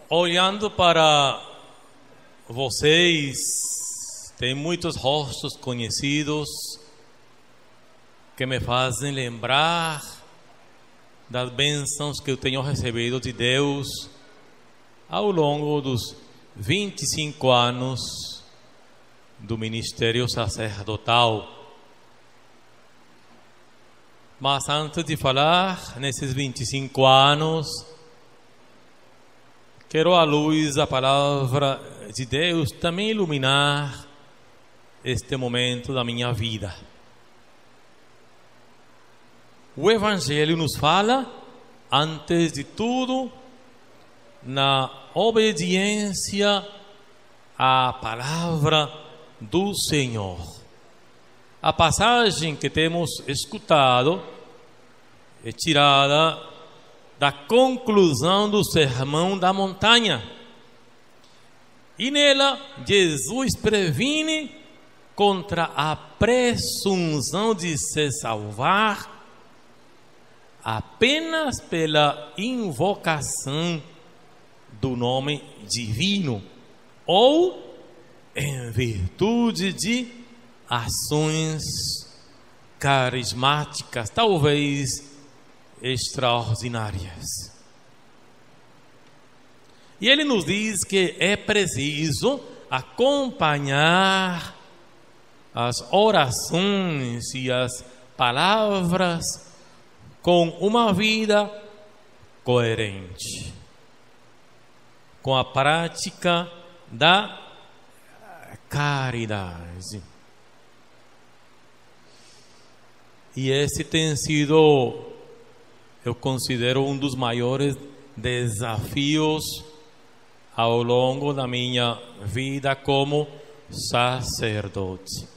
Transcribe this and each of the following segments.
Olhando para vocês, tem muitos rostos conhecidos que me fazem lembrar das bênçãos que eu tenho recebido de Deus ao longo dos 25 anos do ministério sacerdotal. Mas antes de falar nesses 25 anos, quero, à luz da palavra de Deus, também iluminar este momento da minha vida. O Evangelho nos fala, antes de tudo, na obediência à palavra do Senhor. A passagem que temos escutado é tirada da conclusão do Sermão da Montanha. E nela, Jesus previne contra a presunção de se salvar apenas pela invocação do nome divino ou em virtude de ações carismáticas, talvez extraordinárias. E ele nos diz que é preciso acompanhar as orações e as palavras com uma vida coerente, com a prática da caridade. E esse tem sido, eu considero, um dos maiores desafios ao longo da minha vida como sacerdote.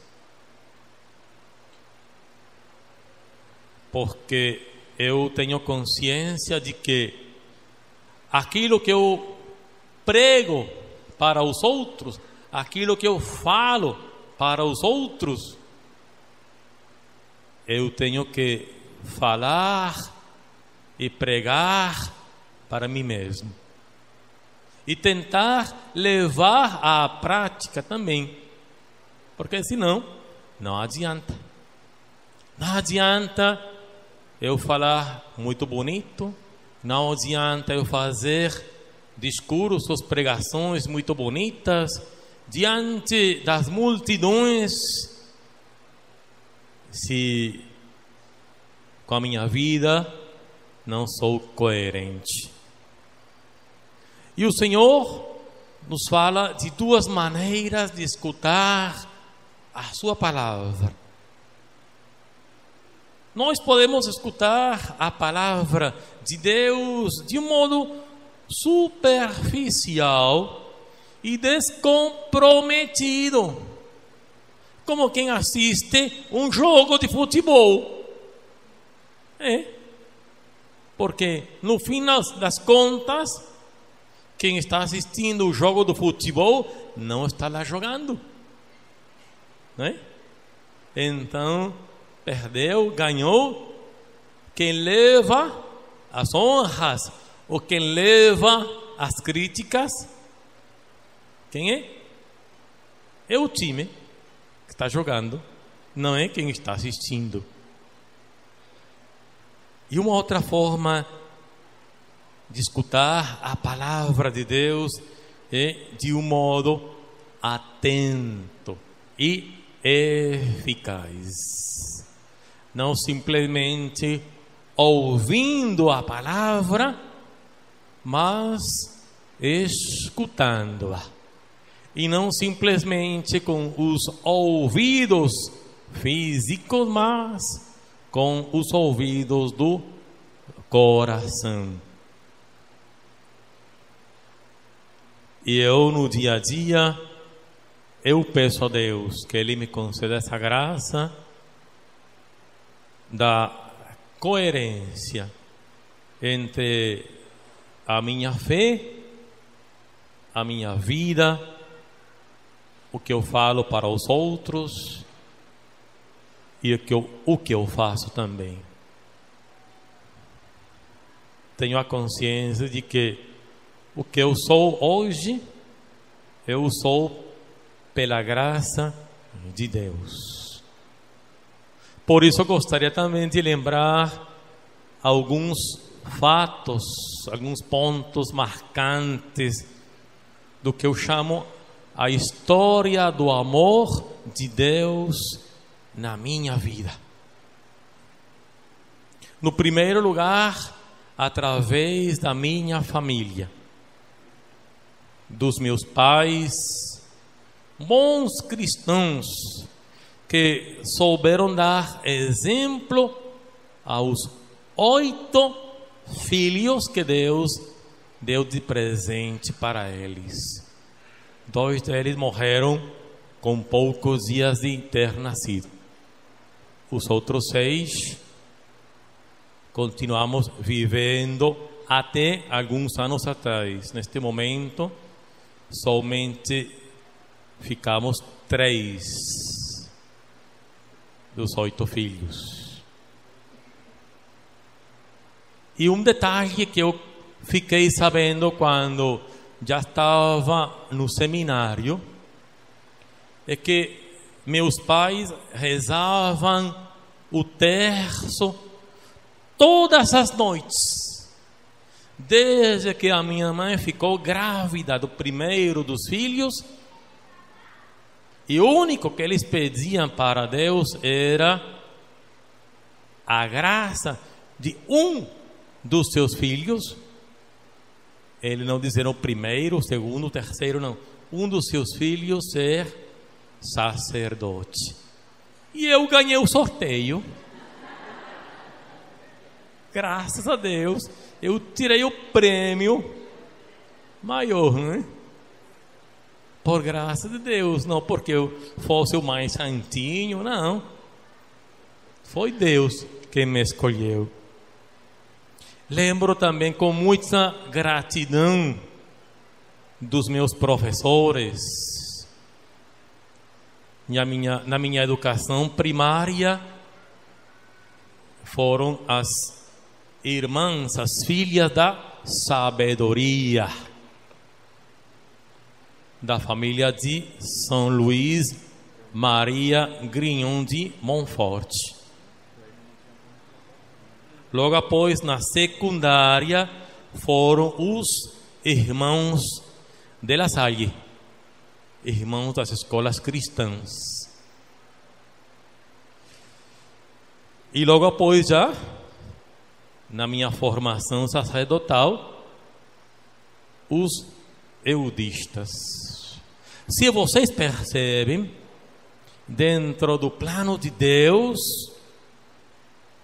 Porque eu tenho consciência de que aquilo que eu prego para os outros, aquilo que eu falo para os outros, eu tenho que falar e pregar para mim mesmo. E tentar levar à prática também. Porque senão, não adianta. Não adianta eu falar muito bonito, não adianta eu fazer discursos, pregações muito bonitas diante das multidões, se com a minha vida não sou coerente. E o Senhor nos fala de duas maneiras de escutar a sua palavra. Nós podemos escutar a palavra de Deus de um modo superficial e descomprometido, como quem assiste um jogo de futebol. Porque no fim das contas, quem está assistindo o jogo do futebol não está lá jogando, Então, perdeu, ganhou, quem leva as honras ou quem leva as críticas, quem é? É o time que está jogando, não é quem está assistindo. E uma outra forma de escutar a palavra de Deus é de um modo atento e eficaz. Não simplesmente ouvindo a palavra, mas escutando-a. E não simplesmente com os ouvidos físicos, mas com os ouvidos do coração. E eu, no dia a dia, eu peço a Deus que Ele me conceda essa graça da coerência entre a minha fé, a minha vida, o que eu falo para os outros e o que eu faço também. tenho a consciência de que o que eu sou hoje, eu sou pela graça de Deus. Por isso eu gostaria também de lembrar alguns fatos, alguns pontos marcantes do que eu chamo a história do amor de Deus na minha vida. No primeiro lugar, através da minha família, dos meus pais, bons cristãos que souberam dar exemplo aos 8 filhos que Deus deu de presente para eles. 2 deles morreram com poucos dias de ter nascido. Os outros 6 continuamos vivendo até alguns anos atrás. Neste momento, somente ficamos 3 dos 8 filhos. E um detalhe que eu fiquei sabendo quando já estava no seminário é que meus pais rezavam o terço todas as noites, desde que a minha mãe ficou grávida do primeiro dos filhos, e o único que eles pediam para Deus era a graça de um dos seus filhos. Eles não disseram o primeiro, o segundo, o terceiro, não. Um dos seus filhos ser sacerdote. E eu ganhei o sorteio. Graças a Deus, eu tirei o prêmio maior, né? Por graça de Deus, não porque eu fosse o mais santinho, não. Foi Deus quem me escolheu. Lembro também com muita gratidão dos meus professores. Na minha educação primária, foram as irmãs, as filhas da sabedoria, da família de São Luís Maria Grignon de Montfort. Logo após, na secundária, foram os irmãos de La Salle, irmãos das escolas cristãs. E logo após, já na minha formação sacerdotal, os eudistas. Se vocês percebem, dentro do plano de Deus,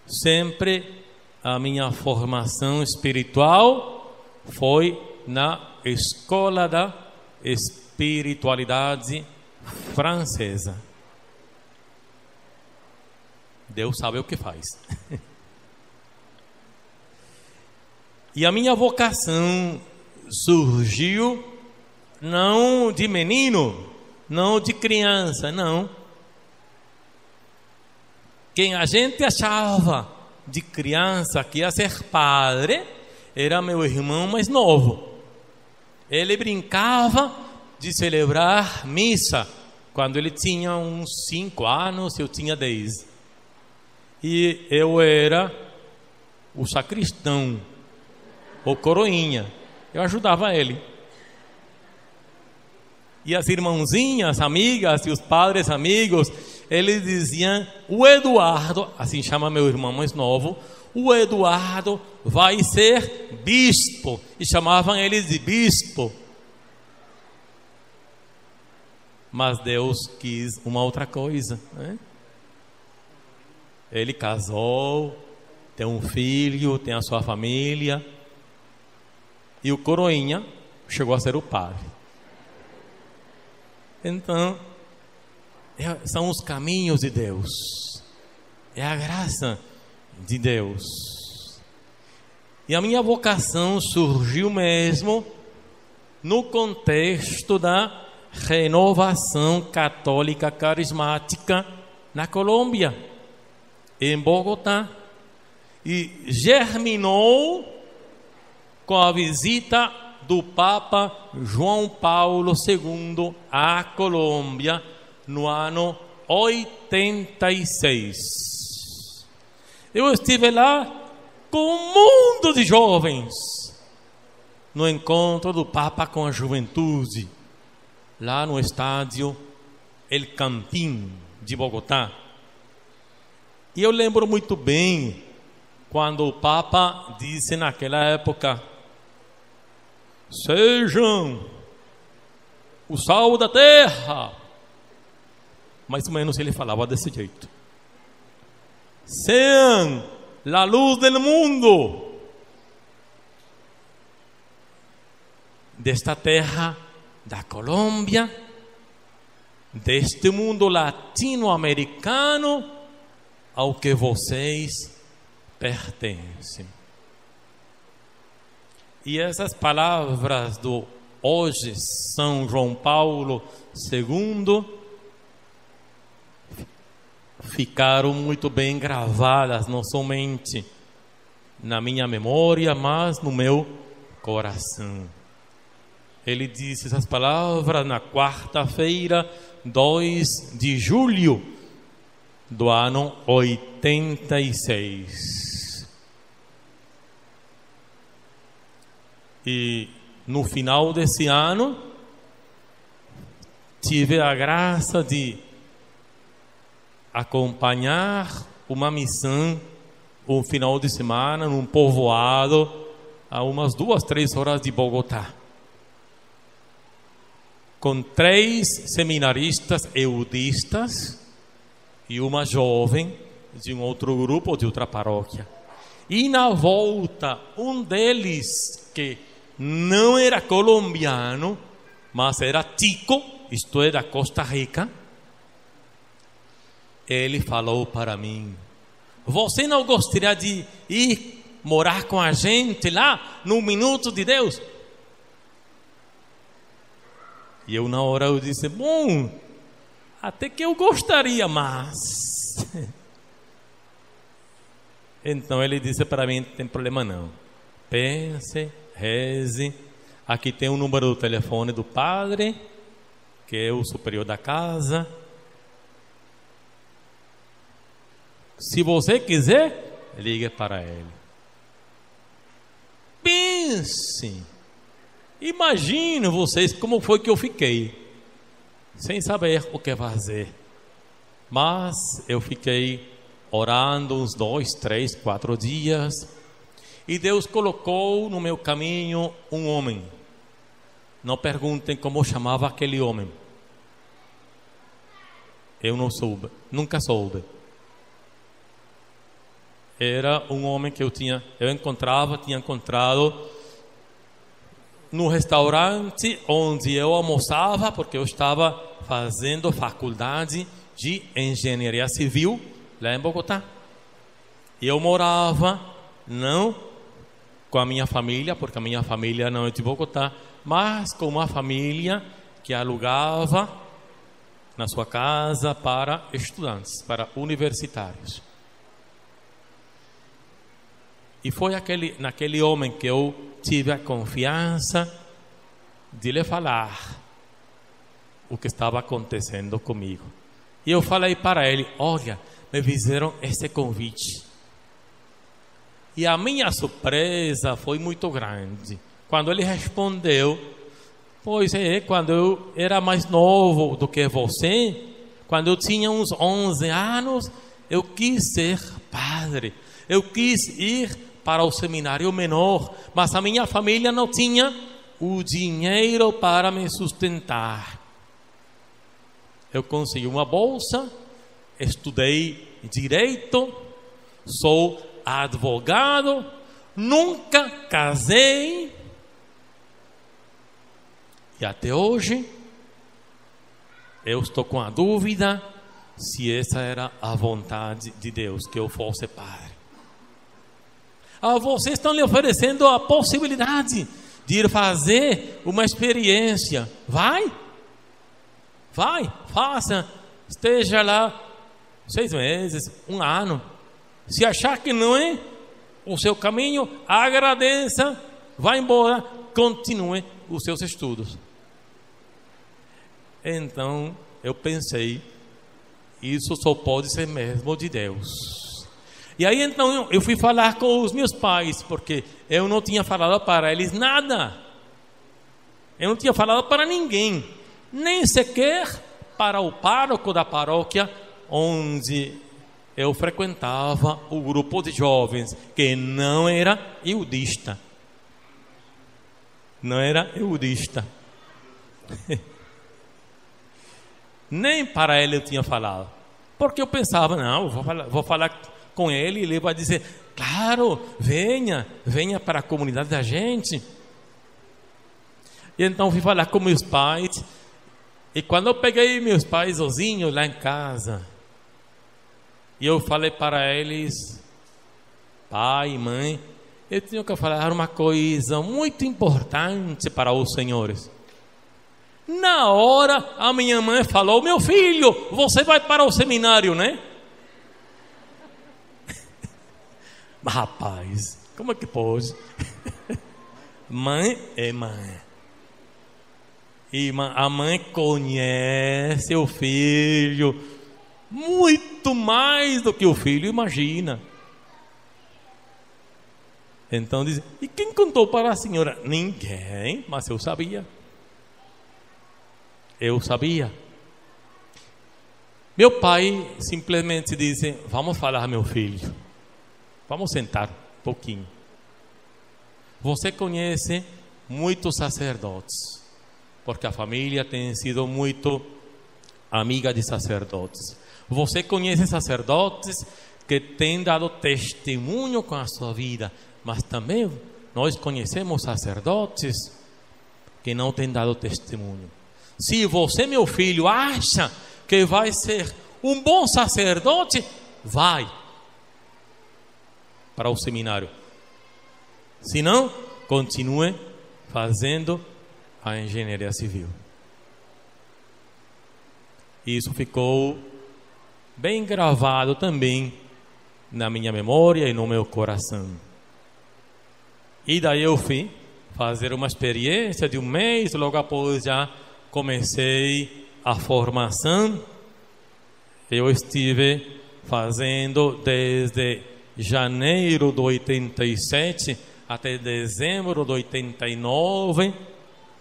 sempre a minha formação espiritual foi na escola da espiritualidade francesa. Deus sabe o que faz. E a minha vocação surgiu não de menino, não de criança, não. Quem a gente achava de criança que ia ser padre era meu irmão mais novo. Ele brincava de celebrar missa quando ele tinha uns 5 anos, eu tinha 10. E eu era o sacristão, o coroinha. Eu ajudava ele. E as irmãozinhas, amigas, e os padres amigos, eles diziam: o Eduardo, assim chama meu irmão mais novo, o Eduardo vai ser bispo. E chamavam eles de bispo. Mas Deus quis uma outra coisa, né? Ele casou, tem um filho, tem a sua família. E o coroinha chegou a ser o padre. Então, são os caminhos de Deus. É a graça de Deus. E a minha vocação surgiu mesmo no contexto da renovação católica carismática na Colômbia, em Bogotá. E germinou com a visita do Papa João Paulo II à Colômbia no ano 86. Eu estive lá com um mundo de jovens no encontro do Papa com a juventude, lá no estádio El Campín de Bogotá. E eu lembro muito bem quando o Papa disse naquela época: sejam o sal da terra. Mais ou menos ele falava desse jeito. Sean la luz del mundo. Desta terra da Colômbia, deste mundo latino-americano ao que vocês pertencem. E essas palavras do hoje São João Paulo II ficaram muito bem gravadas, não somente na minha memória, mas no meu coração. Ele disse essas palavras na quarta-feira, 2 de julho do ano 86. E no final desse ano, tive a graça de acompanhar uma missão, um final de semana, num povoado, a umas 2-3 horas de Bogotá, com 3 seminaristas eudistas e uma jovem de um outro grupo, de outra paróquia. E na volta, um deles, que não era colombiano, mas era tico, isto é, da Costa Rica, ele falou para mim: você não gostaria de ir morar com a gente lá no Minuto de Deus? E eu na hora eu disse: bom, até que eu gostaria, mas... Então ele disse para mim: não tem problema não, pense, reze, aqui tem o número do telefone do padre, que é o superior da casa. Se você quiser, ligue para ele. Pense, imagine vocês como foi que eu fiquei, sem saber o que fazer. Mas eu fiquei orando uns 2, 3, 4 dias, e Deus colocou no meu caminho um homem. Não perguntem como chamava aquele homem. Eu não soube, nunca soube. Era um homem que tinha encontrado no restaurante onde eu almoçava, porque eu estava fazendo faculdade de engenharia civil lá em Bogotá. E eu morava não com a minha família, porque a minha família não é de Bogotá, mas com uma família que alugava na sua casa para estudantes, para universitários. E foi naquele homem que eu tive a confiança de lhe falar o que estava acontecendo comigo. E eu falei para ele: olha, me fizeram esse convite. E a minha surpresa foi muito grande quando ele respondeu: pois é, quando eu era mais novo do que você, quando eu tinha uns 11 anos, eu quis ser padre, eu quis ir para o seminário menor, mas a minha família não tinha o dinheiro para me sustentar. Eu consegui uma bolsa, estudei direito, sou advogado, nunca casei, e até hoje eu estou com a dúvida se essa era a vontade de Deus, que eu fosse padre. Vocês estão lhe oferecendo a possibilidade de ir fazer uma experiência. Vai, faça, esteja lá 6 meses, 1 ano. Se achar que não é o seu caminho, agradeça vá embora, continue os seus estudos. Então eu pensei, isso só pode ser mesmo de Deus. E aí então eu fui falar com os meus pais, porque eu não tinha falado para eles nada. Eu não tinha falado para ninguém, nem sequer para o pároco da paróquia onde eu frequentava o grupo de jovens, que não era eudista. Não era eudista. Nem para ele eu tinha falado. Porque eu pensava, não, vou falar com ele e ele vai dizer, claro, venha para a comunidade da gente. E então fui falar com meus pais. E quando eu peguei meus pais sozinhos lá em casa, e eu falei para eles, pai e mãe, eu tenho que falar uma coisa muito importante para os senhores. Na hora, a minha mãe falou, meu filho, você vai para o seminário, né? Mas, rapaz, como é que pode? Mãe é mãe. E a mãe conhece o filho muito mais do que o filho imagina. Então diz, e quem contou para a senhora? Ninguém, mas eu sabia. Eu sabia. Meu pai simplesmente disse, vamos falar, meu filho. Vamos sentar um pouquinho. Você conhece muitos sacerdotes, porque a família tem sido muito amiga de sacerdotes. Você conhece sacerdotes que têm dado testemunho com a sua vida, mas também nós conhecemos sacerdotes que não têm dado testemunho. Se você, meu filho, acha que vai ser um bom sacerdote, vai para o seminário. Se não, continue fazendo a engenharia civil. Isso ficou bem gravado também na minha memória e no meu coração. E daí eu fui fazer uma experiência de um mês, logo após já comecei a formação. Eu estive fazendo desde janeiro de 87 até dezembro de 89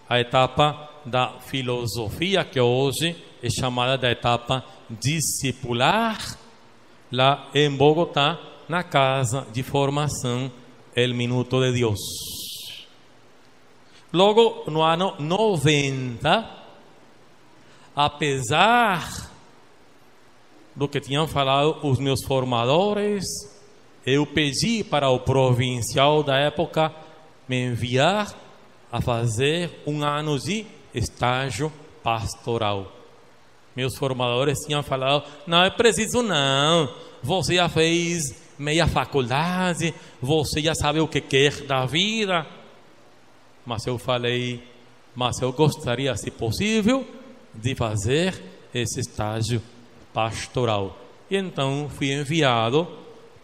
a etapa da filosofia, que hoje é chamada da etapa discipular, lá em Bogotá, na casa de formação El Minuto de Deus. Logo no ano 90, apesar do que tinham falado os meus formadores, eu pedi para o provincial da época me enviar a fazer um ano de estágio pastoral. Meus formadores tinham falado, não é preciso não, você já fez meia faculdade, você já sabe o que quer da vida. Mas eu falei, mas eu gostaria, se possível, de fazer esse estágio pastoral. E então fui enviado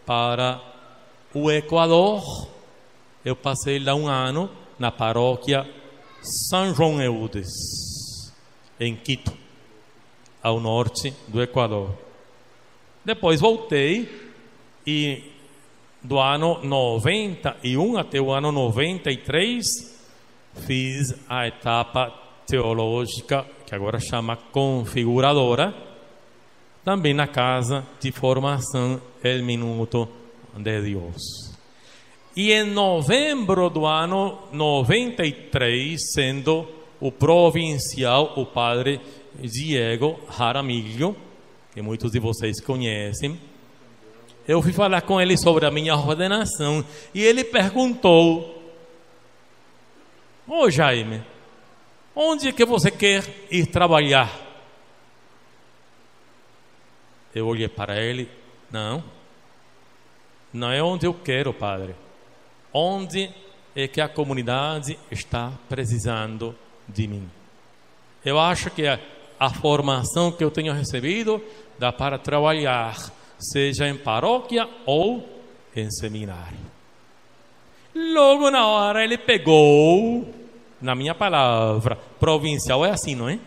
para o Equador. Eu passei lá um ano na paróquia São João Eudes, em Quito, ao norte do Equador. Depois voltei e do ano 91 até o ano 93 fiz a etapa teológica, que agora chama configuradora, também na casa de formação El Minuto de Deus. E em novembro do ano 93, sendo o provincial, o padre Diego Jaramillo, que muitos de vocês conhecem, eu fui falar com ele sobre a minha ordenação, e ele perguntou, ô Jaime, onde é que você quer ir trabalhar? Eu olhei para ele, não é onde eu quero, padre. Onde é que a comunidade está precisando de mim? Eu acho que a formação que eu tenho recebido dá para trabalhar, seja em paróquia ou em seminário. Logo na hora ele pegou, na minha palavra, provincial é assim, não é?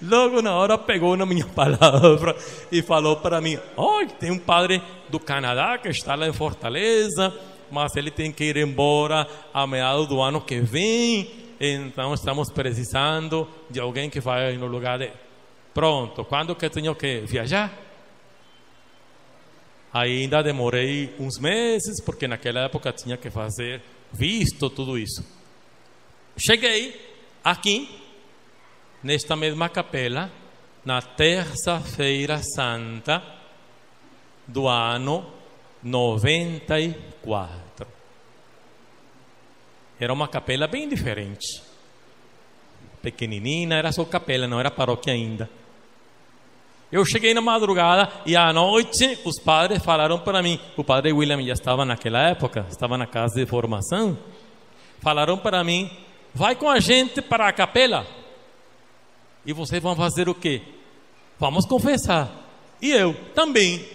Logo na hora pegou na minha palavra e falou para mim: tem um padre do Canadá que está lá em Fortaleza, mas ele tem que ir embora a meados do ano que vem, então estamos precisando de alguém que vai no lugar dele. Pronto, quando que eu tenho que viajar? Ainda demorei uns meses, porque naquela época tinha que fazer visto, tudo isso. Cheguei aqui, nesta mesma capela, na terça-feira santa do ano 94. Era uma capela bem diferente, pequenininha, era só capela, não era paróquia ainda. Eu cheguei na madrugada e à noite os padres falaram para mim, o padre William já estava naquela época, estava na casa de formação, falaram para mim: vai com a gente para a capela e vocês vão fazer o quê? Vamos confessar. E eu também.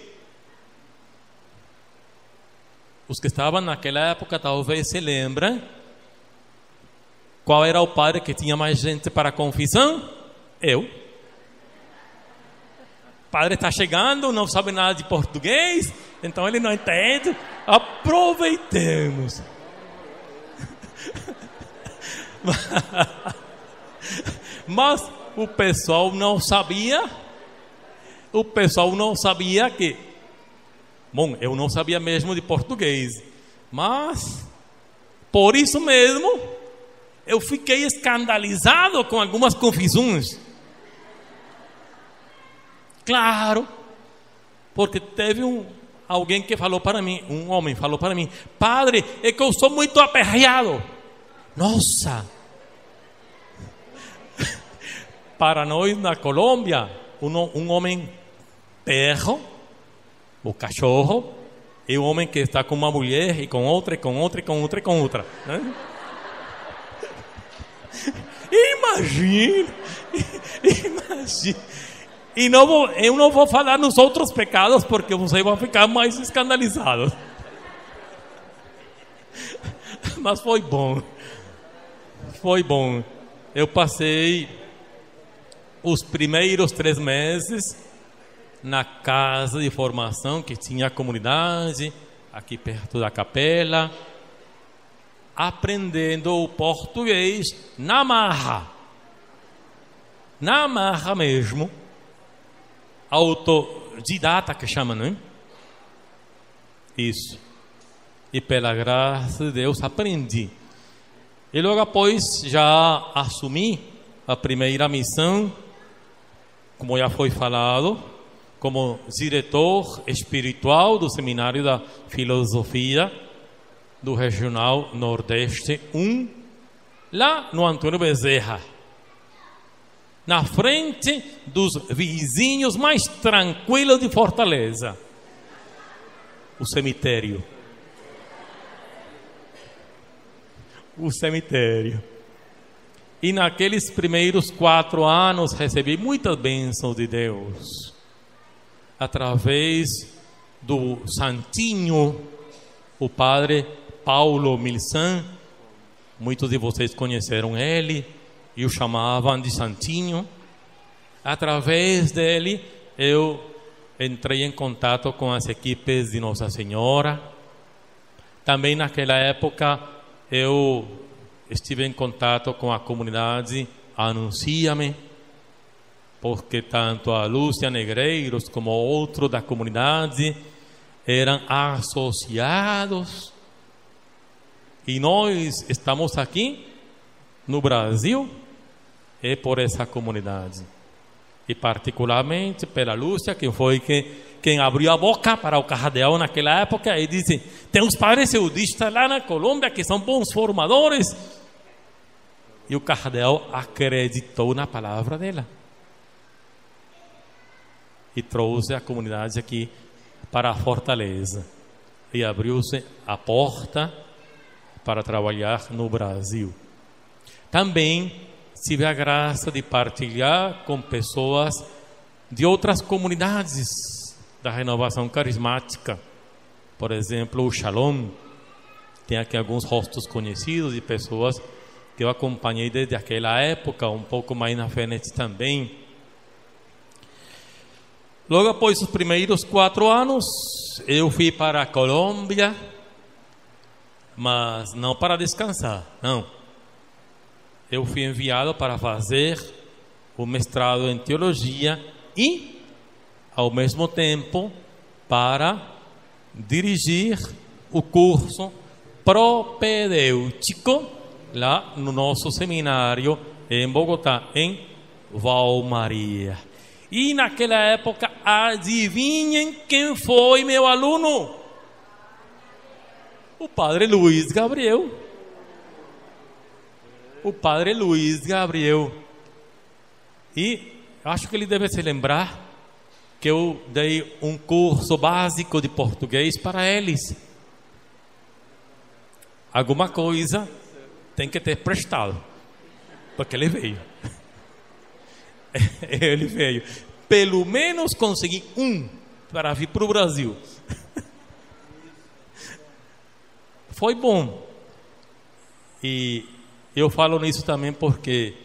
Os que estavam naquela época talvez se lembram qual era o padre que tinha mais gente para a confissão? Eu. O padre está chegando, não sabe nada de português, então ele não entende. Aproveitemos. Mas o pessoal não sabia que... Bom, eu não sabia mesmo de português, mas por isso mesmo eu fiquei escandalizado com algumas confissões. Claro, porque teve alguém que falou para mim, um homem falou para mim: padre, é que eu sou muito aperreado. Nossa! Para nós na Colômbia, um homem perro, o cachorro, é um homem que está com uma mulher e com outra, e com outra, e com outra, e com outra. Né? Imagina. E eu não vou falar nos outros pecados, porque vocês vão ficar mais escandalizados. Mas foi bom. Foi bom. Eu passei os primeiros 3 meses na casa de formação que tinha a comunidade, aqui perto da capela, aprendendo o português na marra. Na marra mesmo. Autodidata que chama, não é? Isso. E pela graça de Deus aprendi. E logo após já assumi a primeira missão, como já foi falado, como diretor espiritual do Seminário da Filosofia do Regional Nordeste 1, lá no Antônio Bezerra, na frente dos vizinhos mais tranquilos de Fortaleza, o cemitério. O cemitério. E naqueles primeiros 4 anos recebi muitas bênçãos de Deus, através do santinho, o padre Paulo Milsan. Muitos de vocês conheceram ele e o chamavam de santinho. Através dele eu entrei em contato com as equipes de Nossa Senhora. Também naquela época eu estive em contato com a comunidade Anuncia-me, porque tanto a Lúcia Negreiros como outro da comunidade eram associados. E nós estamos aqui no Brasil é por essa comunidade. E particularmente pela Lúcia, que foi quem abriu a boca para o cardeal naquela época e disse: tem uns padres eudistas lá na Colômbia que são bons formadores. E o cardeal acreditou na palavra dela e trouxe a comunidade aqui para a Fortaleza. E abriu-se a porta para trabalhar no Brasil. Também tive a graça de partilhar com pessoas de outras comunidades da renovação carismática. Por exemplo, o Shalom. Tem aqui alguns rostos conhecidos de pessoas que eu acompanhei desde aquela época, um pouco mais na frente também. Logo após os primeiros 4 anos, eu fui para a Colômbia, mas não para descansar, não. Eu fui enviado para fazer o mestrado em teologia e, ao mesmo tempo, para dirigir o curso propedêutico lá no nosso seminário em Bogotá, em Valmaria. E naquela época, adivinhem quem foi meu aluno? O padre Luiz Gabriel. O padre Luiz Gabriel. E acho que ele deve se lembrar que eu dei um curso básico de português para eles. Alguma coisa tem que ter prestado, porque ele veio. Ele veio. Pelo menos consegui um para vir para o Brasil. Foi bom. E eu falo nisso também porque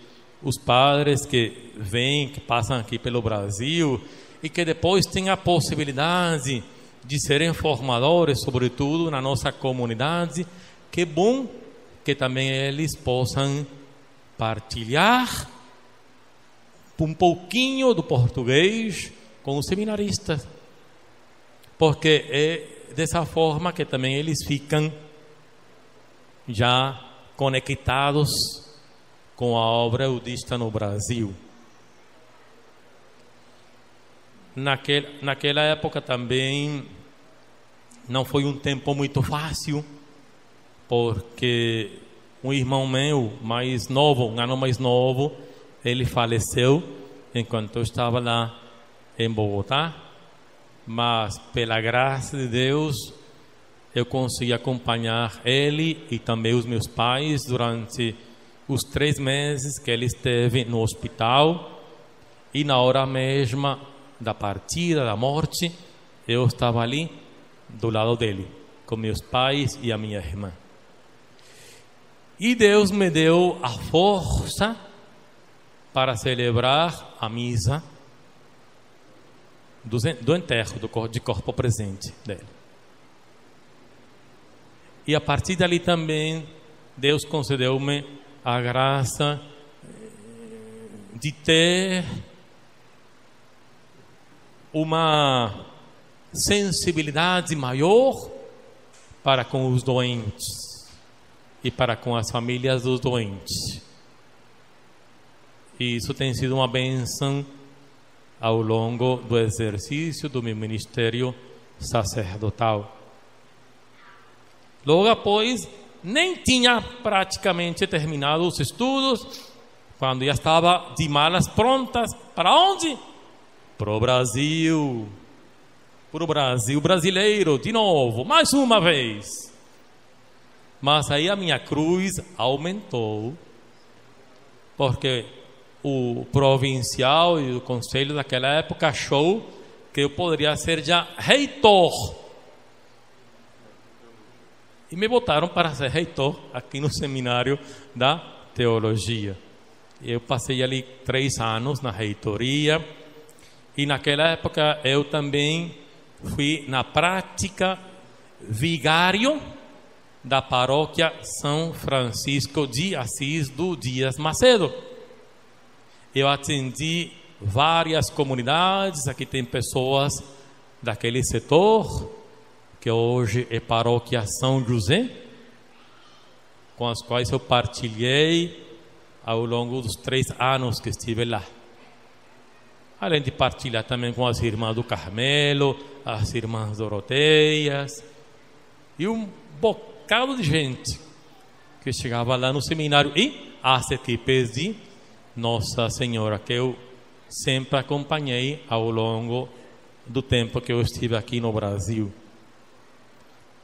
os padres que vêm, que passam aqui pelo Brasil e que depois têm a possibilidade de serem formadores, sobretudo na nossa comunidade, que bom que também eles possam partilhar um pouquinho do português com os seminaristas, porque é dessa forma que também eles ficam já conectados com a obra eudista no Brasil. Naquela época também não foi um tempo muito fácil, porque um irmão meu mais novo, um ano mais novo, ele faleceu enquanto eu estava lá em Bogotá, mas pela graça de Deus eu consegui acompanhar ele e também os meus pais durante os 3 meses que ele esteve no hospital, e na hora mesma da partida, da morte, eu estava ali do lado dele, com meus pais e a minha irmã. E Deus me deu a força para celebrar a missa do enterro de corpo presente dele. E a partir dali também Deus concedeu-me a graça de ter uma sensibilidade maior para com os doentes e para com as famílias dos doentes. E isso tem sido uma bênção ao longo do exercício do meu ministério sacerdotal. Logo após, nem tinha praticamente terminado os estudos, quando já estava de malas prontas. Para onde? Para o Brasil. Para o Brasil brasileiro, de novo, mais uma vez. Mas aí a minha cruz aumentou, porque o provincial e o conselho daquela época achou que eu poderia ser já reitor. E me botaram para ser reitor aqui no seminário da teologia. Eu passei ali 3 anos na reitoria, e naquela época eu também fui na prática vigário da paróquia São Francisco de Assis do Dias Macedo. Eu atendi várias comunidades, aqui tem pessoas daquele setor, que hoje é paróquia São José, com as quais eu partilhei ao longo dos 3 anos que estive lá. Além de partilhar também com as irmãs do Carmelo, as irmãs Doroteias, e um bocado de gente que chegava lá no seminário, e as equipes de Nossa Senhora, que eu sempre acompanhei ao longo do tempo que eu estive aqui no Brasil.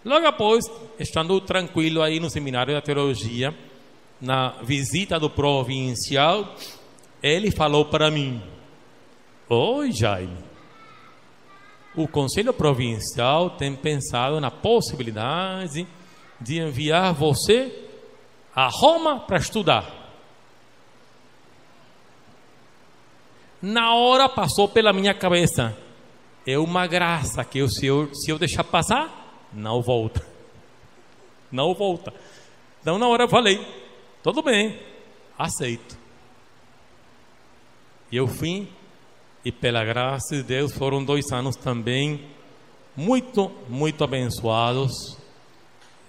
Logo após, estando tranquilo aí no seminário da teologia, na visita do provincial, ele falou para mim: "Oi, Jaime, o Conselho Provincial tem pensado na possibilidade de enviar você a Roma para estudar. Na hora passou pela minha cabeça, é uma graça que se eu deixar passar, não volta. Não volta. Então na hora eu falei, tudo bem, aceito. E eu fui, e pela graça de Deus foram 2 anos também muito, muito abençoados.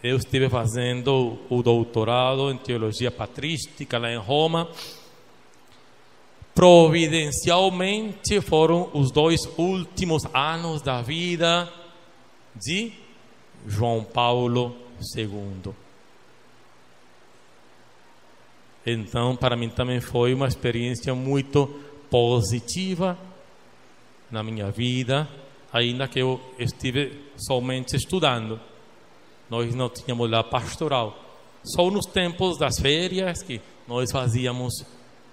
Eu estive fazendo o doutorado em teologia patrística lá em Roma. Providencialmente foram os 2 últimos anos da vida de João Paulo II. Então, para mim também foi uma experiência muito positiva na minha vida, ainda que eu estive somente estudando. Nós não tínhamos lá pastoral. Só nos tempos das férias que nós fazíamos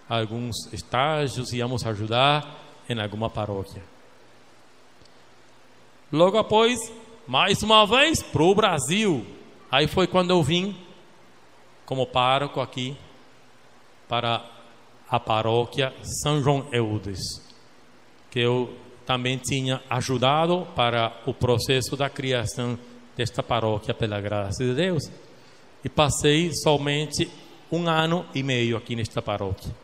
alguns estágios, íamos ajudar em alguma paróquia. Logo após, mais uma vez, para o Brasil. Aí foi quando eu vim como pároco aqui para a paróquia São João Eudes, que eu também tinha ajudado para o processo da criação desta paróquia pela graça de Deus. E passei somente 1 ano e meio aqui nesta paróquia.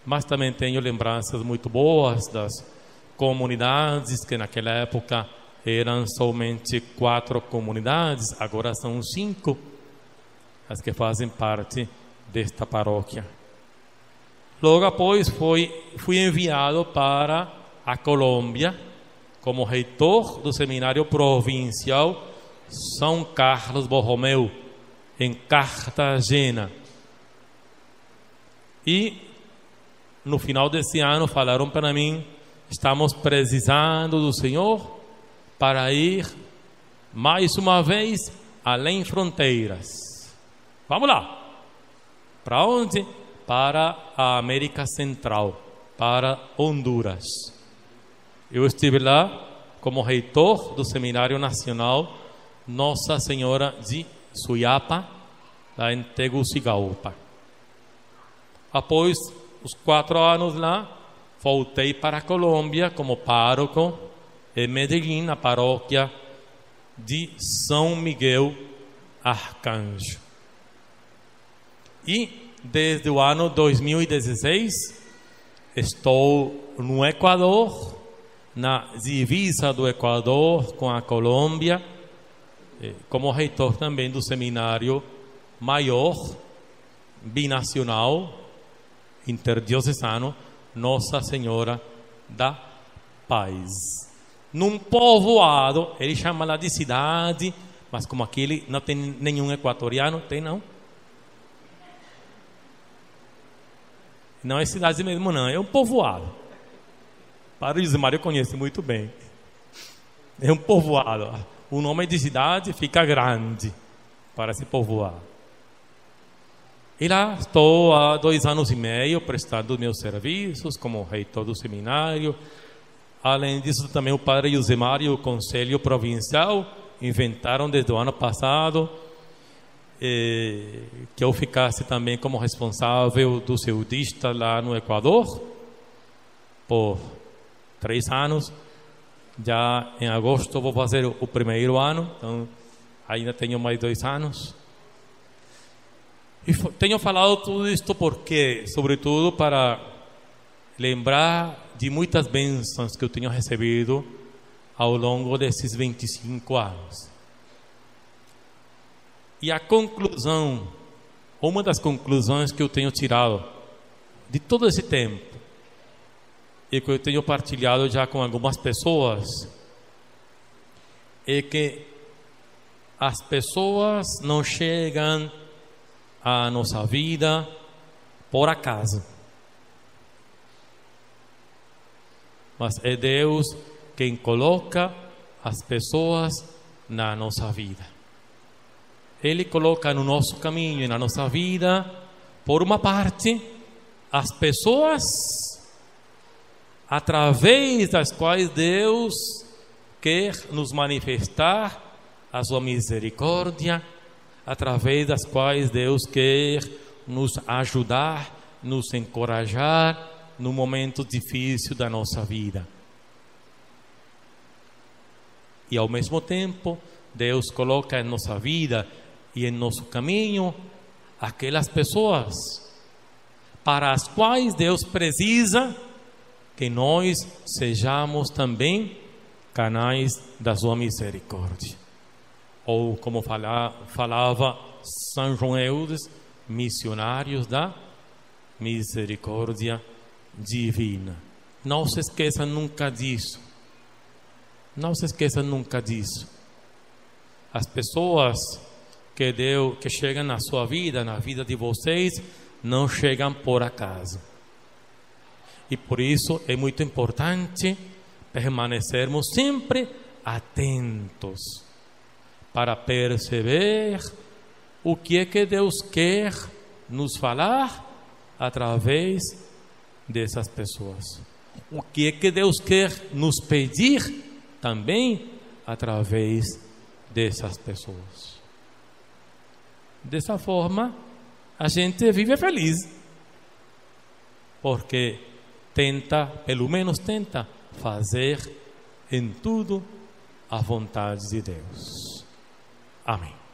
Mas também tenho lembranças muito boas das comunidades, que naquela época eram somente 4 comunidades, agora são 5 as que fazem parte desta paróquia. Logo após fui enviado para a Colômbia como reitor do Seminário Provincial São Carlos Borromeu, em Cartagena. E no final desse ano falaram para mim, estamos precisando do Senhor para ir mais uma vez além fronteiras. Vamos lá. Para onde? Para a América Central, para Honduras. Eu estive lá como reitor do Seminário Nacional Nossa Senhora de Suyapa, lá em Tegucigalpa. Após os 4 anos lá, voltei para a Colômbia como pároco em Medellín, na paróquia de São Miguel Arcanjo. E desde o ano 2016 estou no Equador, na divisa do Equador com a Colômbia, como reitor também do Seminário Maior Binacional Interdiocesano Nossa Senhora da Paz. Num povoado, ele chama lá de cidade, mas como aquele não tem nenhum equatoriano, tem não? Não é cidade mesmo não, é um povoado. Para o José Mário conhece muito bem. É um povoado. O nome de cidade fica grande para se povoar. E lá estou há 2 anos e meio prestando meus serviços como reitor do seminário. Além disso, também o padre José Mário e o Conselho Provincial inventaram desde o ano passado que eu ficasse também como responsável do seudista lá no Equador por 3 anos. Já em agosto vou fazer o 1º ano, então ainda tenho mais 2 anos. E tenho falado tudo isto porque, sobretudo, para lembrar de muitas bênçãos que eu tenho recebido ao longo desses 25 anos. E a conclusão, uma das conclusões que eu tenho tirado de todo esse tempo, e que eu tenho partilhado já com algumas pessoas, é que as pessoas não chegam à nossa vida por acaso, mas é Deus quem coloca as pessoas na nossa vida. Ele coloca no nosso caminho e na nossa vida, por uma parte, as pessoas através das quais Deus quer nos manifestar a sua misericórdia, através das quais Deus quer nos ajudar, nos encorajar no momento difícil da nossa vida. E ao mesmo tempo, Deus coloca em nossa vida e em nosso caminho aquelas pessoas para as quais Deus precisa que nós sejamos também canais da sua misericórdia. Ou como falava São João Eudes, missionários da misericórdia divina. Não se esqueça nunca disso. Não se esqueça nunca disso. As pessoas que chegam na sua vida, na vida de vocês, não chegam por acaso. E por isso é muito importante permanecermos sempre atentos para perceber o que é que Deus quer nos falar através dessas pessoas. O que é que Deus quer nos pedir também através dessas pessoas. Dessa forma, a gente vive feliz, porque pelo menos tenta fazer em tudo a vontade de Deus. Amém.